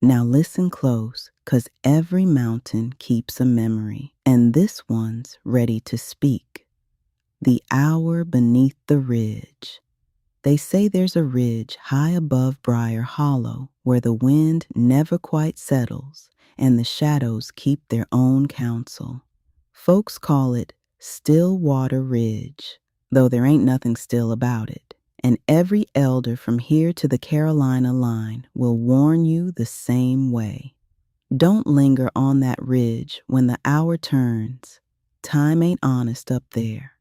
Now listen close, 'cause every mountain keeps a memory, and this one's ready to speak. The hour beneath the ridge. They say there's a ridge high above Briar Hollow where the wind never quite settles and the shadows keep their own counsel. Folks call it Stillwater Ridge, though there ain't nothing still about it. And every elder from here to the Carolina line will warn you the same way. Don't linger on that ridge when the hour turns. Time ain't honest up there.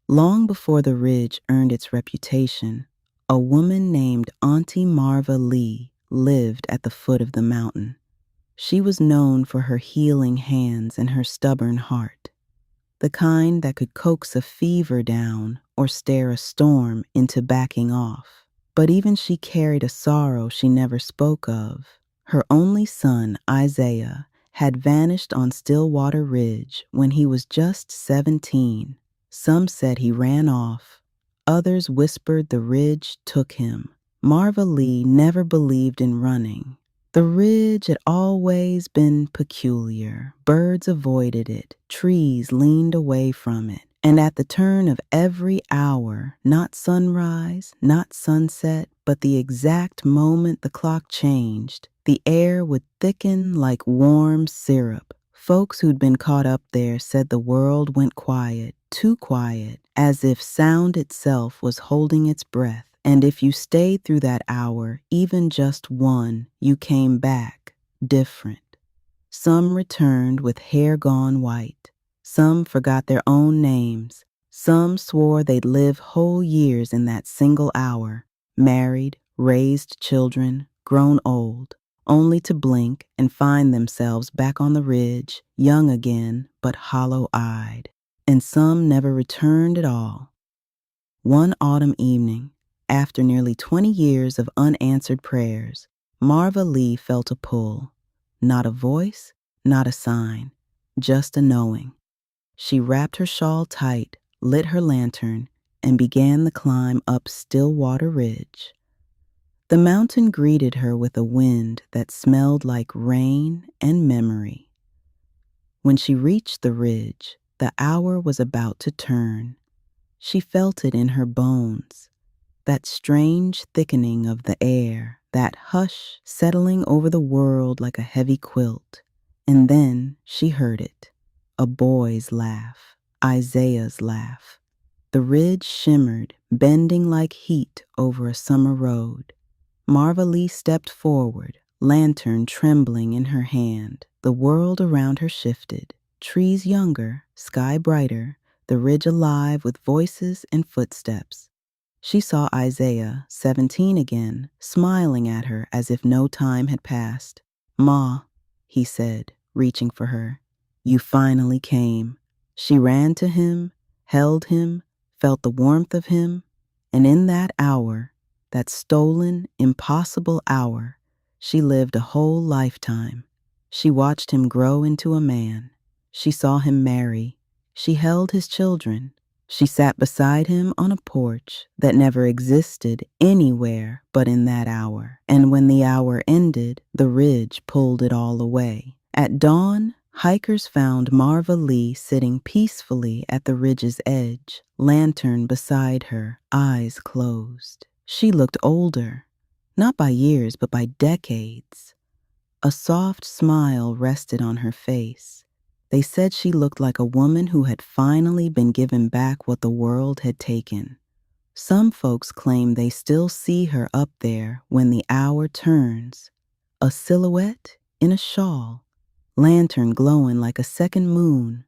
Long before the ridge earned its reputation, a woman named Auntie Marva Lee lived at the foot of the mountain. She was known for her healing hands and her stubborn heart, the kind that could coax a fever down or stare a storm into backing off. But even she carried a sorrow she never spoke of. Her only son, Isaiah, had vanished on Stillwater Ridge when he was just 17. Some said he ran off. Others whispered the ridge took him. Marva Lee never believed in running. The ridge had always been peculiar. Birds avoided it. Trees leaned away from it. And at the turn of every hour, not sunrise, not sunset, but the exact moment the clock changed, the air would thicken like warm syrup. Folks who'd been caught up there said the world went quiet, too quiet, as if sound itself was holding its breath. And if you stayed through that hour, even just one, you came back different. Some returned with hair gone white. Some forgot their own names. Some swore they'd live whole years in that single hour, married, raised children, grown old, only to blink and find themselves back on the ridge, young again, but hollow-eyed. And some never returned at all. One autumn evening, after nearly 20 years of unanswered prayers, Marva Lee felt a pull. Not a voice, not a sign, just a knowing. She wrapped her shawl tight, lit her lantern, and began the climb up Stillwater Ridge. The mountain greeted her with a wind that smelled like rain and memory. When she reached the ridge, the hour was about to turn. She felt it in her bones, that strange thickening of the air, that hush settling over the world like a heavy quilt. And then she heard it, a boy's laugh, Isaiah's laugh. The ridge shimmered, bending like heat over a summer road. Marva Lee stepped forward, lantern trembling in her hand. The world around her shifted, trees younger, sky brighter, the ridge alive with voices and footsteps. She saw Isaiah, 17 again, smiling at her as if no time had passed. "Ma," he said, reaching for her, "you finally came." She ran to him, held him, felt the warmth of him, and in that hour, that stolen, impossible hour, she lived a whole lifetime. She watched him grow into a man. She saw him marry. She held his children. She sat beside him on a porch that never existed anywhere but in that hour. And when the hour ended, the ridge pulled it all away. At dawn, hikers found Marva Lee sitting peacefully at the ridge's edge, lantern beside her, eyes closed. She looked older, not by years, but by decades. A soft smile rested on her face. They said she looked like a woman who had finally been given back what the world had taken. Some folks claim they still see her up there when the hour turns, a silhouette in a shawl, lantern glowing like a second moon.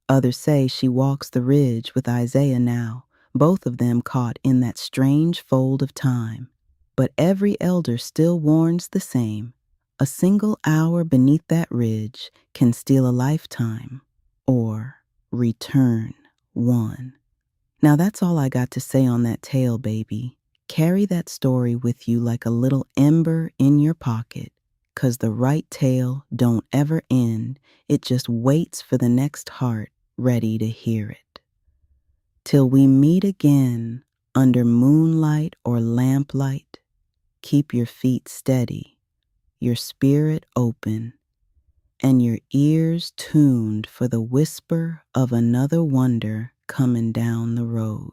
Others say she walks the ridge with Isaiah now, both of them caught in that strange fold of time. But every elder still warns the same. A single hour beneath that ridge can steal a lifetime, or return one. Now that's all I got to say on that tale, baby. Carry that story with you like a little ember in your pocket, 'cause the right tale don't ever end. It just waits for the next heart ready to hear it. Till we meet again under moonlight or lamplight, keep your feet steady. your spirit open, and your ears tuned for the whisper of another wonder coming down the road.